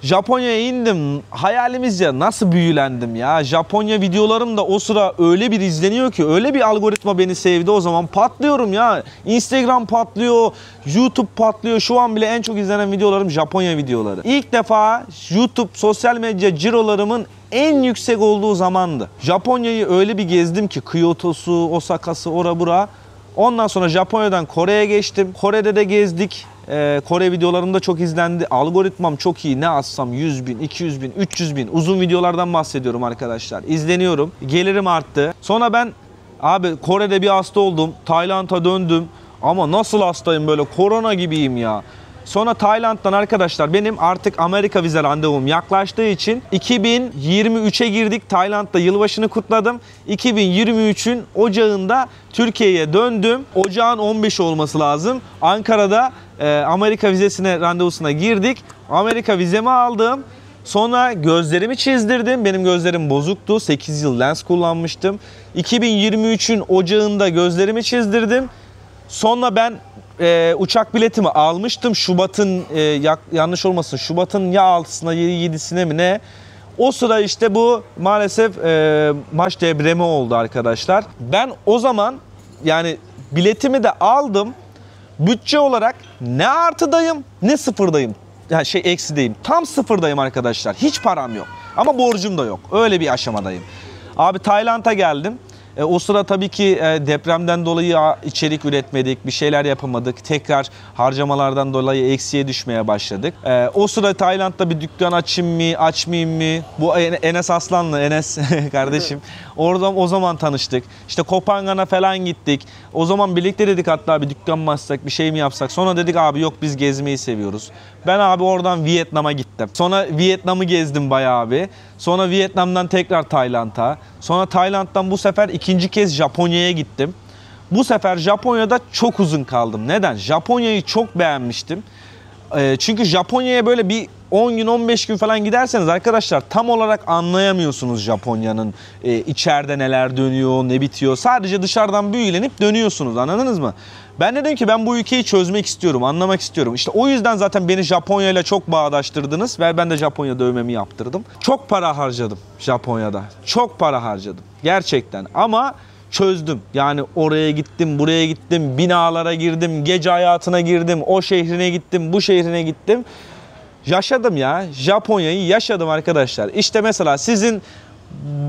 Japonya'ya indim. Hayalimizce nasıl büyülendim ya. Japonya videolarım da o sıra öyle bir izleniyor ki, öyle bir algoritma beni sevdi, o zaman patlıyorum ya. Instagram patlıyor, YouTube patlıyor. Şu an bile en çok izlenen videolarım Japonya videoları. İlk defa YouTube sosyal medya cirolarımın en yüksek olduğu zamandı. Japonya'yı öyle bir gezdim ki, Kyoto'su, Osaka'sı, ora bura. Ondan sonra Japonya'dan Kore'ye geçtim. Kore'de de gezdik. Kore videolarım da çok izlendi. Algoritmam çok iyi. Ne atsam 100 bin, 200 bin, 300 bin. Uzun videolardan bahsediyorum arkadaşlar. İzleniyorum. Gelirim arttı. Sonra ben abi Kore'de bir hasta oldum. Tayland'a döndüm. Ama nasıl hastayım, böyle korona gibiyim ya. Sonra Tayland'dan arkadaşlar benim artık Amerika vize randevum yaklaştığı için 2023'e girdik. Tayland'da yılbaşını kutladım. 2023'ün ocağında Türkiye'ye döndüm. Ocağın 15'i olması lazım. Ankara'da Amerika vizesine randevusuna girdik. Amerika vizemi aldım. Sonra gözlerimi çizdirdim. Benim gözlerim bozuktu. 8 yıl lens kullanmıştım. 2023'ün ocağında gözlerimi çizdirdim. Sonra ben uçak biletimi almıştım. Şubat'ın yanlış olmasın, Şubat'ın ya 6'sına ya 7'sine mi ne? O sıra işte bu maalesef maç depremi oldu arkadaşlar. Ben o zaman yani biletimi de aldım. Bütçe olarak ne artıdayım ne sıfırdayım. Yani eksideyim. Tam sıfırdayım arkadaşlar. Hiç param yok. Ama borcum da yok. Öyle bir aşamadayım. Abi Tayland'a geldim. O sıra tabii ki depremden dolayı içerik üretmedik, bir şeyler yapamadık. Tekrar harcamalardan dolayı eksiye düşmeye başladık. O sıra Tayland'da bir dükkan açayım mı, açmayayım mı? Bu Enes Aslanlı, Enes kardeşim. Oradan o zaman tanıştık. İşte Koh Phangan'a falan gittik. O zaman birlikte dedik hatta bir dükkan mı açsak, bir şey mi yapsak. Sonra dedik abi yok biz gezmeyi seviyoruz. Ben abi oradan Vietnam'a gittim. Sonra Vietnam'ı gezdim bayağı abi. Sonra Vietnam'dan tekrar Tayland'a. Sonra Tayland'dan bu sefer ikinci kez Japonya'ya gittim. Bu sefer Japonya'da çok uzun kaldım. Neden? Japonya'yı çok beğenmiştim. Çünkü Japonya'ya böyle bir 10 gün 15 gün falan giderseniz arkadaşlar tam olarak anlayamıyorsunuz Japonya'nın içeride neler dönüyor, ne bitiyor. Sadece dışarıdan büyülenip dönüyorsunuz, anladınız mı? Ben dedim ki ben bu ülkeyi çözmek istiyorum, anlamak istiyorum. İşte o yüzden zaten beni Japonya ile çok bağdaştırdınız ve ben de Japonya dövmemi yaptırdım. Çok para harcadım Japonya'da. Çok para harcadım gerçekten ama çözdüm. Yani oraya gittim, buraya gittim, binalara girdim, gece hayatına girdim, o şehrine gittim, bu şehrine gittim. Yaşadım ya. Japonya'yı yaşadım arkadaşlar. İşte mesela sizin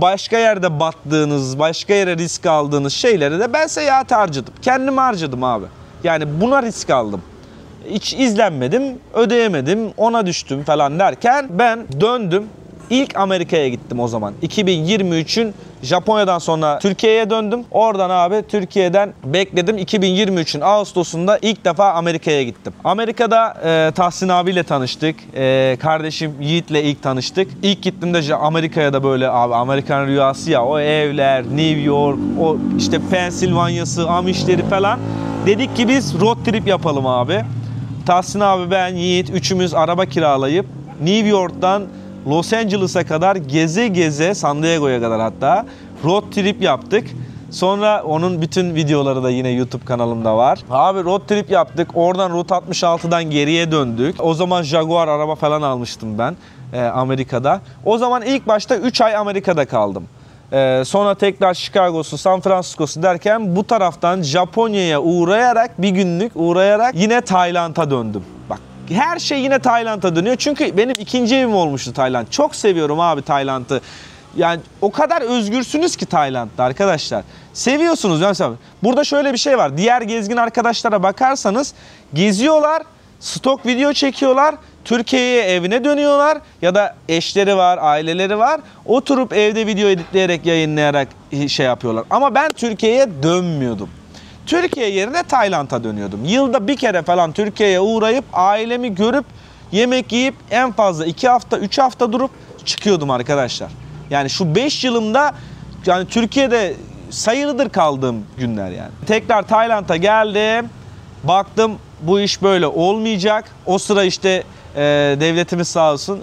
başka yerde battığınız, başka yere risk aldığınız şeyleri de ben seyahate harcadım. Kendimi harcadım abi. Yani buna risk aldım. Hiç izlenmedim, ödeyemedim, ona düştüm falan derken ben döndüm. İlk Amerika'ya gittim o zaman. 2023'ün Japonya'dan sonra Türkiye'ye döndüm. Oradan abi Türkiye'den bekledim. 2023'ün Ağustos'unda ilk defa Amerika'ya gittim. Amerika'da Tahsin abiyle tanıştık. Kardeşim Yiğit'le ilk tanıştık. İlk gittiğimde Amerika'ya da böyle abi Amerikan rüyası ya. O evler, New York, o işte Pensilvanya'sı, Amişleri falan. Dedik ki biz road trip yapalım abi. Tahsin abi, ben, Yiğit üçümüz araba kiralayıp New York'tan Los Angeles'a kadar geze geze, San Diego'ya kadar hatta road trip yaptık. Sonra onun bütün videoları da yine YouTube kanalımda var. Abi road trip yaptık. Oradan Route 66'dan geriye döndük. O zaman Jaguar araba falan almıştım ben Amerika'da. O zaman ilk başta 3 ay Amerika'da kaldım. Sonra tekrar Chicago'su, San Francisco'su derken bu taraftan Japonya'ya uğrayarak, bir günlük uğrayarak yine Tayland'a döndüm. Bak, her şey yine Tayland'a dönüyor. Çünkü benim ikinci evim olmuştu Tayland. Çok seviyorum abi Tayland'ı. Yani o kadar özgürsünüz ki Tayland'da arkadaşlar. Seviyorsunuz. Mesela burada şöyle bir şey var. Diğer gezgin arkadaşlara bakarsanız geziyorlar, stok video çekiyorlar, Türkiye'ye evine dönüyorlar ya da eşleri var, aileleri var. Oturup evde video editleyerek, yayınlayarak şey yapıyorlar. Ama ben Türkiye'ye dönmüyordum. Türkiye yerine Tayland'a dönüyordum. Yılda bir kere falan Türkiye'ye uğrayıp ailemi görüp yemek yiyip en fazla 2 hafta 3 hafta durup çıkıyordum arkadaşlar. Yani şu 5 yılımda yani Türkiye'de sayılıdır kaldığım günler yani. Tekrar Tayland'a geldim. Baktım bu iş böyle olmayacak. O sıra işte devletimiz sağ olsun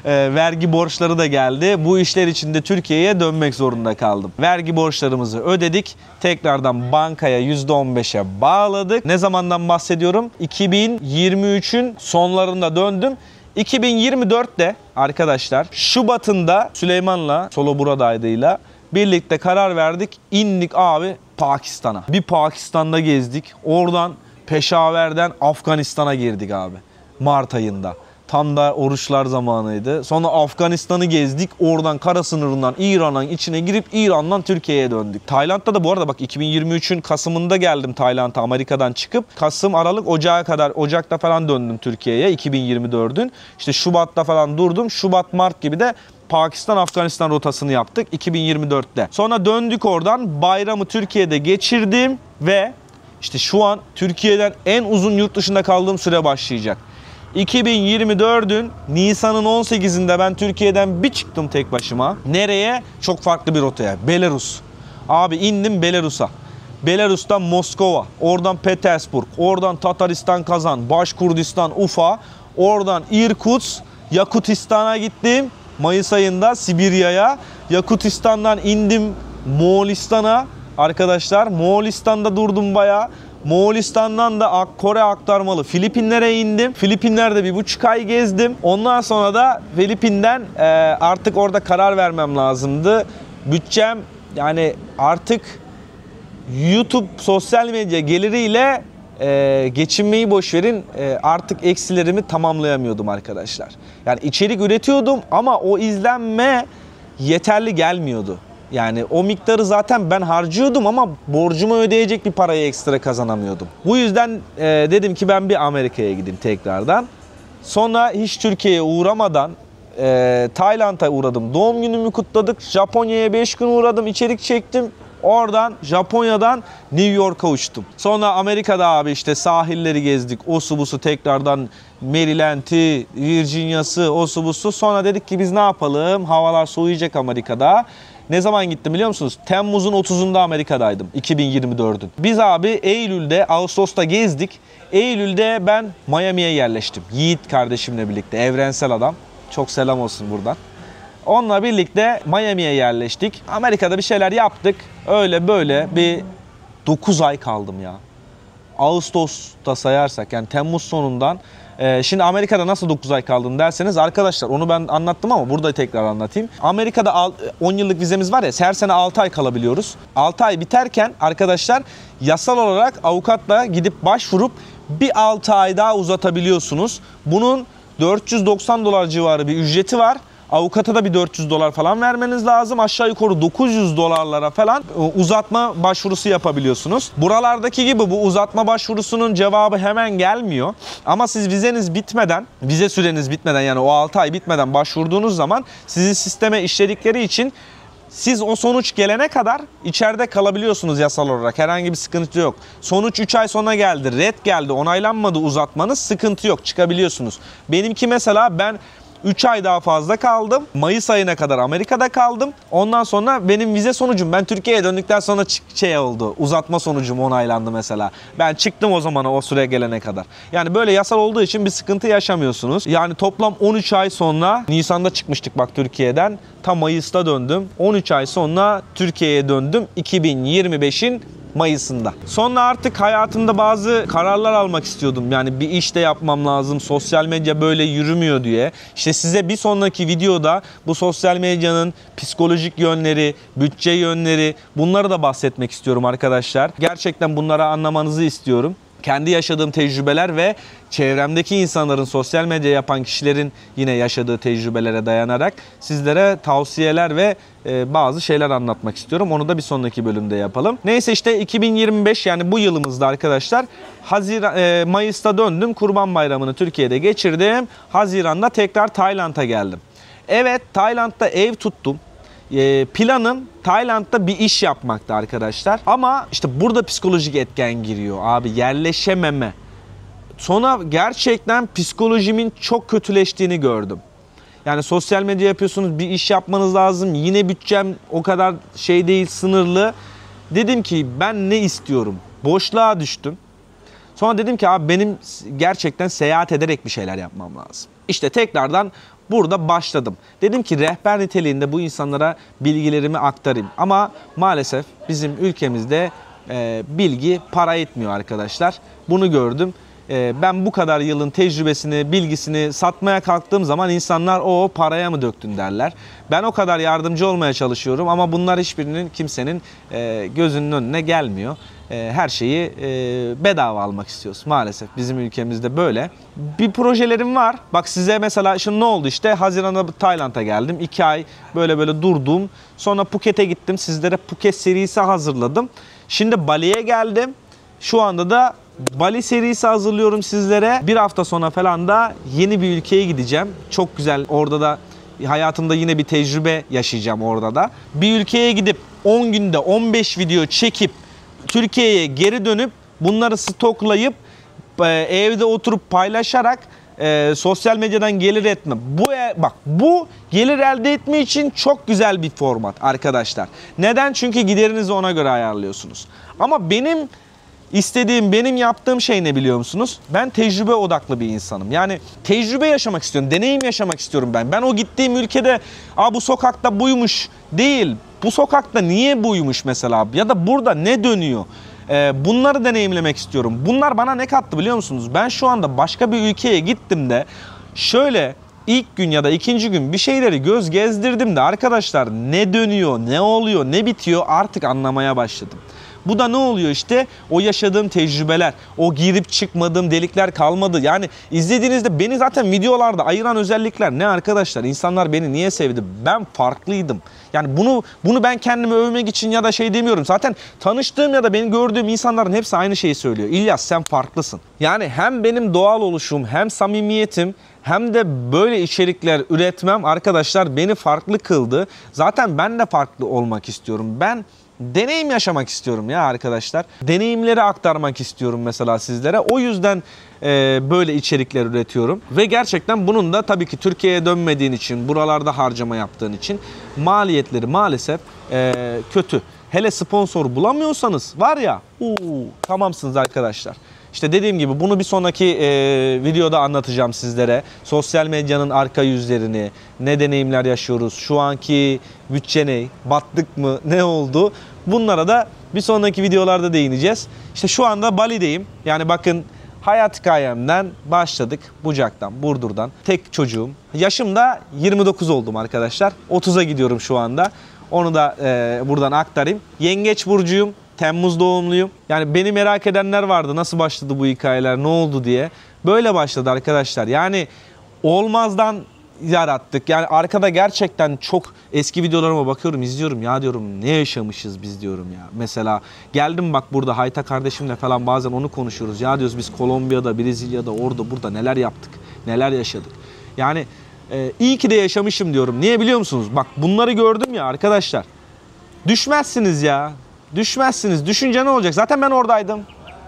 vergi borçları da geldi. Bu işler için de Türkiye'ye dönmek zorunda kaldım. Vergi borçlarımızı ödedik. Tekrardan bankaya %15'e bağladık. Ne zamandan bahsediyorum? 2023'ün sonlarında döndüm. 2024'te arkadaşlar Şubat'ında Süleyman'la, Solo Buradaydı'yla birlikte karar verdik. İndik abi Pakistan'a. Bir Pakistan'da gezdik. Oradan Peşaver'den Afganistan'a girdik abi. Mart ayında. Tam da oruçlar zamanıydı. Sonra Afganistan'ı gezdik. Oradan kara sınırından İran'ın içine girip İran'dan Türkiye'ye döndük. Tayland'da da bu arada bak 2023'ün Kasım'ında geldim Tayland'a Amerika'dan çıkıp. Kasım, Aralık, Ocağa kadar, Ocak'ta falan döndüm Türkiye'ye 2024'ün. İşte Şubat'ta falan durdum. Şubat, Mart gibi de Pakistan-Afganistan rotasını yaptık 2024'te. Sonra döndük oradan. Bayramı Türkiye'de geçirdim ve işte şu an Türkiye'den en uzun yurt dışında kaldığım süre başlayacak. 2024'ün Nisan'ın 18'inde ben Türkiye'den bir çıktım tek başıma. Nereye? Çok farklı bir rotaya. Belarus. Abi indim Belarus'a. Belarus'tan Moskova, oradan Petersburg, oradan Tataristan Kazan, Başkurdistan Ufa, oradan Irkutsk, Yakutistan'a gittim. Mayıs ayında Sibirya'ya. Yakutistan'dan indim Moğolistan'a. Arkadaşlar Moğolistan'da durdum bayağı. Moğolistan'dan da Kore aktarmalı Filipinler'e indim. Filipinler'de 1,5 ay gezdim. Ondan sonra da Filipin'den artık orada karar vermem lazımdı. Bütçem yani artık YouTube sosyal medya geliriyle geçinmeyi boş verin, artık eksilerimi tamamlayamıyordum arkadaşlar. Yani içerik üretiyordum ama o izlenme yeterli gelmiyordu. Yani o miktarı zaten ben harcıyordum ama borcumu ödeyecek bir parayı ekstra kazanamıyordum. Bu yüzden dedim ki ben bir Amerika'ya gideyim tekrardan. Sonra hiç Türkiye'ye uğramadan Tayland'a uğradım. Doğum günümü kutladık. Japonya'ya 5 gün uğradım, içerik çektim. Oradan Japonya'dan New York'a uçtum. Sonra Amerika'da abi işte sahilleri gezdik. Osu busu tekrardan Maryland'i, Virginia'sı, osu busu. Sonra dedik ki biz ne yapalım? Havalar soğuyacak Amerika'da. Ne zaman gittim biliyor musunuz? Temmuz'un 30'unda Amerika'daydım. 2024'ün. Biz abi Eylül'de, Ağustos'ta gezdik. Eylül'de ben Miami'ye yerleştim. Yiğit kardeşimle birlikte. Evrensel adam. Çok selam olsun buradan. Onunla birlikte Miami'ye yerleştik. Amerika'da bir şeyler yaptık. Öyle böyle bir 9 ay kaldım ya. Ağustos'ta sayarsak yani Temmuz sonundan. Şimdi Amerika'da nasıl 9 ay kaldım derseniz arkadaşlar onu ben anlattım ama burada tekrar anlatayım. Amerika'da 10 yıllık vizemiz var ya, her sene 6 ay kalabiliyoruz. 6 ay biterken arkadaşlar yasal olarak avukatla gidip başvurup bir 6 ay daha uzatabiliyorsunuz. Bunun 490 dolar civarı bir ücreti var. Avukata da bir 400 dolar falan vermeniz lazım. Aşağı yukarı 900 dolarlara falan uzatma başvurusu yapabiliyorsunuz. Buralardaki gibi bu uzatma başvurusunun cevabı hemen gelmiyor. Ama siz vizeniz bitmeden, vize süreniz bitmeden yani o 6 ay bitmeden başvurduğunuz zaman sizi sisteme işledikleri için siz o sonuç gelene kadar içeride kalabiliyorsunuz yasal olarak. Herhangi bir sıkıntı yok. Sonuç 3 ay sonra geldi, red geldi, onaylanmadı uzatmanız, sıkıntı yok, çıkabiliyorsunuz. Benimki mesela ben 3 ay daha fazla kaldım. Mayıs ayına kadar Amerika'da kaldım. Ondan sonra benim vize sonucum, ben Türkiye'ye döndükten sonra oldu. Uzatma sonucum onaylandı mesela. Ben çıktım o zaman o süreye gelene kadar. Yani böyle yasal olduğu için bir sıkıntı yaşamıyorsunuz. Yani toplam 13 ay sonra Nisan'da çıkmıştık bak Türkiye'den. Tam Mayıs'ta döndüm. 13 ay sonra Türkiye'ye döndüm 2025'in Mayıs'ında. Sonra artık hayatımda bazı kararlar almak istiyordum. Yani bir iş de yapmam lazım. Sosyal medya böyle yürümüyor diye. İşte size bir sonraki videoda bu sosyal medyanın psikolojik yönleri, bütçe yönleri, bunları da bahsetmek istiyorum arkadaşlar. Gerçekten bunları anlamanızı istiyorum. Kendi yaşadığım tecrübeler ve çevremdeki insanların, sosyal medya yapan kişilerin yine yaşadığı tecrübelere dayanarak sizlere tavsiyeler ve bazı şeyler anlatmak istiyorum. Onu da bir sonraki bölümde yapalım. Neyse işte 2025 yani bu yılımızda arkadaşlar Mayıs'ta döndüm. Kurban Bayramı'nı Türkiye'de geçirdim. Haziran'da tekrar Tayland'a geldim. Evet, Tayland'da ev tuttum. Planım Tayland'da bir iş yapmaktı arkadaşlar. Ama işte burada psikolojik etken giriyor abi, yerleşememe. Sonra gerçekten psikolojimin çok kötüleştiğini gördüm. Yani sosyal medya yapıyorsunuz, bir iş yapmanız lazım. Yine bütçem o kadar şey değil, sınırlı. Dedim ki ben ne istiyorum? Boşluğa düştüm. Sonra dedim ki abi benim gerçekten seyahat ederek bir şeyler yapmam lazım. İşte tekrardan burada başladım. Dedim ki rehber niteliğinde bu insanlara bilgilerimi aktarayım. Ama maalesef bizim ülkemizde bilgi para etmiyor arkadaşlar. Bunu gördüm. Ben bu kadar yılın tecrübesini, bilgisini satmaya kalktığım zaman insanlar o paraya mı döktün derler. Ben o kadar yardımcı olmaya çalışıyorum ama bunlar hiçbirinin kimsenin gözünün önüne gelmiyor. Her şeyi bedava almak istiyoruz. Maalesef bizim ülkemizde böyle. Bir projelerim var. Bak size mesela şimdi ne oldu işte Haziran'da Tayland'a geldim. 2 ay böyle durdum. Sonra Phuket'e gittim. Sizlere Phuket serisi hazırladım. Şimdi Bali'ye geldim. Şu anda da Bali serisi hazırlıyorum sizlere. Bir hafta sonra falan da yeni bir ülkeye gideceğim. Çok güzel. Orada da hayatımda yine bir tecrübe yaşayacağım orada da. Bir ülkeye gidip 10 günde 15 video çekip Türkiye'ye geri dönüp bunları stoklayıp evde oturup paylaşarak sosyal medyadan gelir etme. Bak bu gelir elde etme için çok güzel bir format arkadaşlar. Neden? Çünkü giderinizi ona göre ayarlıyorsunuz. Ama benim istediğim, benim yaptığım şey ne biliyor musunuz? Ben tecrübe odaklı bir insanım. Yani tecrübe yaşamak istiyorum, deneyim yaşamak istiyorum ben. Ben o gittiğim ülkede bu sokakta buymuş değil, bu sokakta niye buymuş mesela ya da burada ne dönüyor? Bunları deneyimlemek istiyorum. Bunlar bana ne kattı biliyor musunuz? Ben şu anda başka bir ülkeye gittim de şöyle ilk gün ya da ikinci gün bir şeyleri göz gezdirdim de arkadaşlar ne dönüyor, ne oluyor, ne bitiyor artık anlamaya başladım. Bu da ne oluyor işte? O yaşadığım tecrübeler, o girip çıkmadığım delikler kalmadı. Yani izlediğinizde beni zaten videolarda ayıran özellikler ne arkadaşlar? İnsanlar beni niye sevdi? Ben farklıydım. Yani bunu ben kendimi övmek için ya da şey demiyorum. Zaten tanıştığım ya da beni gördüğüm insanların hepsi aynı şeyi söylüyor. İlyas sen farklısın. Yani hem benim doğal oluşum hem samimiyetim hem de böyle içerikler üretmem arkadaşlar beni farklı kıldı. Zaten ben de farklı olmak istiyorum. Ben deneyim yaşamak istiyorum ya arkadaşlar. Deneyimleri aktarmak istiyorum mesela sizlere. O yüzden böyle içerikler üretiyorum. Ve gerçekten bunun da tabii ki Türkiye'ye dönmediğin için, buralarda harcama yaptığın için maliyetleri maalesef kötü. Hele sponsor bulamıyorsanız var ya tamamsınız arkadaşlar. İşte dediğim gibi bunu bir sonraki videoda anlatacağım sizlere. Sosyal medyanın arka yüzlerini, ne deneyimler yaşıyoruz, şu anki bütçe ne, battık mı, ne oldu? Bunlara da bir sonraki videolarda değineceğiz. İşte şu anda Bali'deyim. Yani bakın hayat hikayemden başladık. Bucak'tan, Burdur'dan. Tek çocuğum. Yaşım da 29 oldum arkadaşlar. 30'a gidiyorum şu anda. Onu da buradan aktarayım. Yengeç burcuyum. Temmuz doğumluyum. Yani beni merak edenler vardı. Nasıl başladı bu hikayeler, ne oldu diye. Böyle başladı arkadaşlar. Yani olmazdan yarattık. Yani arkada gerçekten çok eski videolarıma bakıyorum, izliyorum. Ya diyorum ne yaşamışız biz diyorum ya. Mesela geldim bak burada Hayta kardeşimle falan bazen onu konuşuyoruz. Ya diyoruz biz Kolombiya'da, Brezilya'da, orada burada neler yaptık, neler yaşadık. Yani iyi ki de yaşamışım diyorum. Niye biliyor musunuz? Bak bunları gördüm ya arkadaşlar. Düşmezsiniz ya. Düşmezsiniz. Düşünce ne olacak? Zaten ben oradaydım.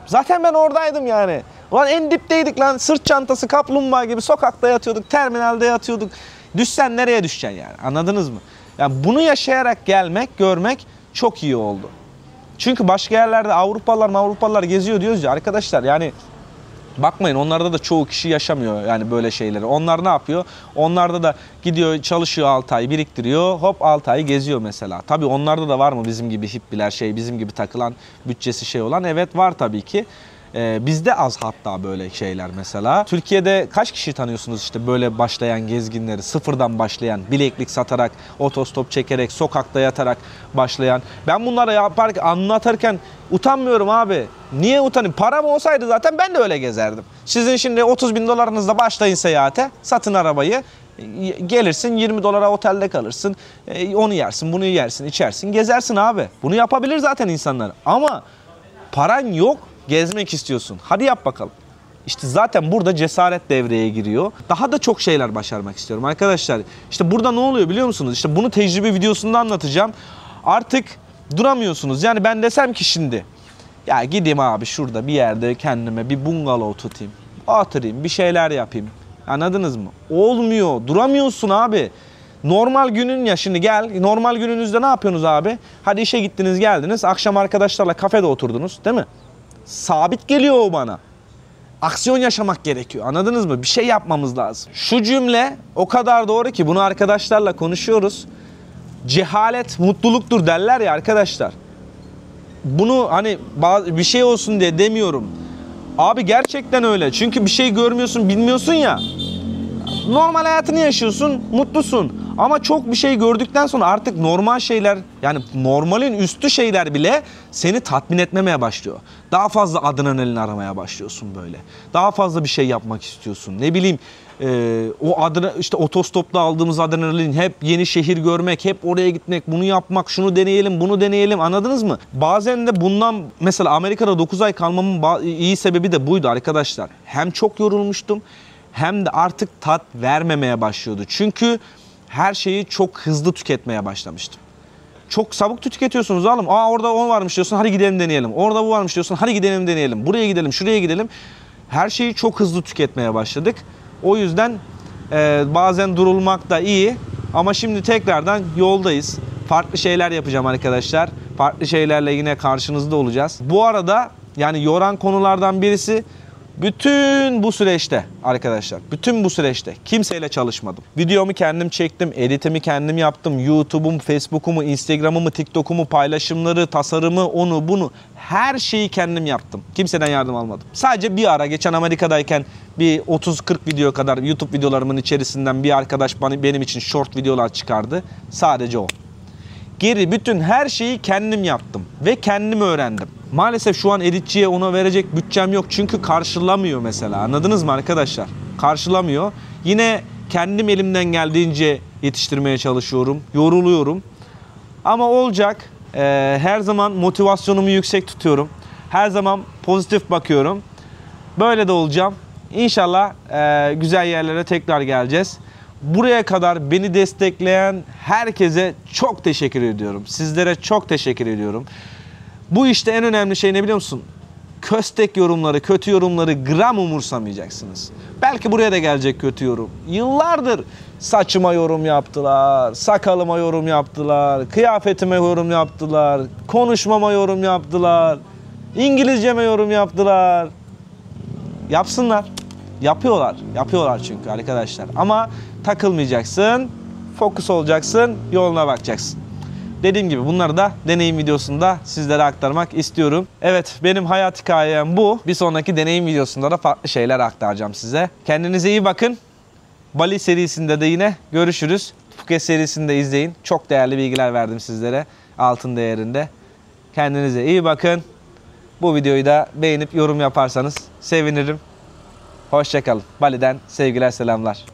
Zaten ben oradaydım yani. Ulan en dipteydik lan. Sırt çantası kaplumbağa gibi sokakta yatıyorduk. Terminalde yatıyorduk. Düşsen nereye düşeceksin yani? Anladınız mı? Yani bunu yaşayarak gelmek, görmek çok iyi oldu. Çünkü başka yerlerde Avrupalılar geziyor diyoruz ya arkadaşlar yani bakmayın onlarda da çoğu kişi yaşamıyor yani böyle şeyleri. Onlar ne yapıyor? Onlarda da gidiyor çalışıyor 6 ay biriktiriyor hop 6 ay geziyor mesela. Tabii onlarda da var mı bizim gibi hippiler bizim gibi takılan bütçesi olan? Evet var tabii ki. Bizde az hatta böyle şeyler mesela. Türkiye'de kaç kişi tanıyorsunuz işte böyle başlayan gezginleri, sıfırdan başlayan, bileklik satarak, otostop çekerek, sokakta yatarak başlayan. Ben bunlara anlatırken utanmıyorum abi. Niye utanayım? Param olsaydı zaten ben de öyle gezerdim. Sizin şimdi 30 bin dolarınızla başlayın seyahate, satın arabayı. Gelirsin 20 dolara otelde kalırsın. Onu yersin, bunu yersin, içersin, gezersin abi. Bunu yapabilir zaten insanlar. Ama paran yok. Gezmek istiyorsun. Hadi yap bakalım. İşte zaten burada cesaret devreye giriyor. Daha da çok şeyler başarmak istiyorum arkadaşlar. İşte burada ne oluyor biliyor musunuz? İşte bunu tecrübe videosunda anlatacağım. Artık duramıyorsunuz. Yani ben desem ki şimdi ya gideyim abi şurada bir yerde kendime bir bungalov tutayım. Oturayım bir şeyler yapayım. Anladınız mı? Olmuyor. Duramıyorsun abi. Normal günün ya şimdi gel. Normal gününüzde ne yapıyorsunuz abi? Hadi işe gittiniz geldiniz. Akşam arkadaşlarla kafede oturdunuz değil mi? Sabit geliyor o bana. Aksiyon yaşamak gerekiyor. Anladınız mı? Bir şey yapmamız lazım. Şu cümle o kadar doğru ki bunu arkadaşlarla konuşuyoruz. Cehalet mutluluktur derler ya arkadaşlar. Bunu hani bir şey olsun diye demiyorum. Abi gerçekten öyle. Çünkü bir şey görmüyorsun, bilmiyorsun ya. Normal hayatını yaşıyorsun, mutlusun. Ama çok bir şey gördükten sonra artık normal şeyler, yani normalin üstü şeyler bile seni tatmin etmemeye başlıyor. Daha fazla adrenalin aramaya başlıyorsun böyle. Daha fazla bir şey yapmak istiyorsun. Ne bileyim işte otostopta aldığımız adrenalin, hep yeni şehir görmek, hep oraya gitmek, bunu yapmak, şunu deneyelim, bunu deneyelim, anladınız mı? Bazen de bundan mesela Amerika'da 9 ay kalmamın iyi sebebi de buydu arkadaşlar. Hem çok yorulmuştum hem de artık tat vermemeye başlıyordu. Çünkü her şeyi çok hızlı tüketmeye başlamıştım. Çok sabuk tüketiyorsunuz oğlum. Orada o varmış diyorsun, hadi gidelim deneyelim. Orada bu varmış diyorsun, hadi gidelim deneyelim. Buraya gidelim, şuraya gidelim. Her şeyi çok hızlı tüketmeye başladık. O yüzden bazen durulmak da iyi. Ama şimdi tekrardan yoldayız. Farklı şeyler yapacağım arkadaşlar. Farklı şeylerle yine karşınızda olacağız. Bu arada yani yoran konulardan birisi bütün bu süreçte arkadaşlar. Bütün bu süreçte kimseyle çalışmadım. Videomu kendim çektim. Editimi kendim yaptım. YouTube'umu, Facebook'umu, Instagram'ımı, TikTok'umu, paylaşımları, tasarımı, onu bunu her şeyi kendim yaptım. Kimseden yardım almadım. Sadece bir ara geçen Amerika'dayken bir 30-40 video kadar YouTube videolarımın içerisinden bir arkadaş benim için short videolar çıkardı. Sadece o. Geri bütün her şeyi kendim yaptım ve kendim öğrendim. Maalesef şu an editçiye ona verecek bütçem yok çünkü karşılamıyor mesela. Anladınız mı arkadaşlar? Karşılamıyor. Yine kendim elimden geldiğince yetiştirmeye çalışıyorum. Yoruluyorum. Ama olacak. Her zaman motivasyonumu yüksek tutuyorum. Her zaman pozitif bakıyorum. Böyle de olacağım. İnşallah güzel yerlere tekrar geleceğiz. Buraya kadar beni destekleyen herkese çok teşekkür ediyorum. Sizlere çok teşekkür ediyorum. Bu işte en önemli şey ne biliyor musun? Köstek yorumları, kötü yorumları gram umursamayacaksınız. Belki buraya da gelecek kötü yorum. Yıllardır saçıma yorum yaptılar, sakalıma yorum yaptılar, kıyafetime yorum yaptılar, konuşmama yorum yaptılar, İngilizceme yorum yaptılar. Yapsınlar. Yapıyorlar. Yapıyorlar çünkü arkadaşlar. Ama takılmayacaksın, fokus olacaksın, yoluna bakacaksın. Dediğim gibi bunları da deneyim videosunda sizlere aktarmak istiyorum. Evet, benim hayat hikayem bu. Bir sonraki deneyim videosunda da farklı şeyler aktaracağım size. Kendinize iyi bakın. Bali serisinde de yine görüşürüz. Phuket serisini de izleyin. Çok değerli bilgiler verdim sizlere. Altın değerinde. Kendinize iyi bakın. Bu videoyu da beğenip yorum yaparsanız sevinirim. Hoşça kalın. Bali'den sevgiler, selamlar.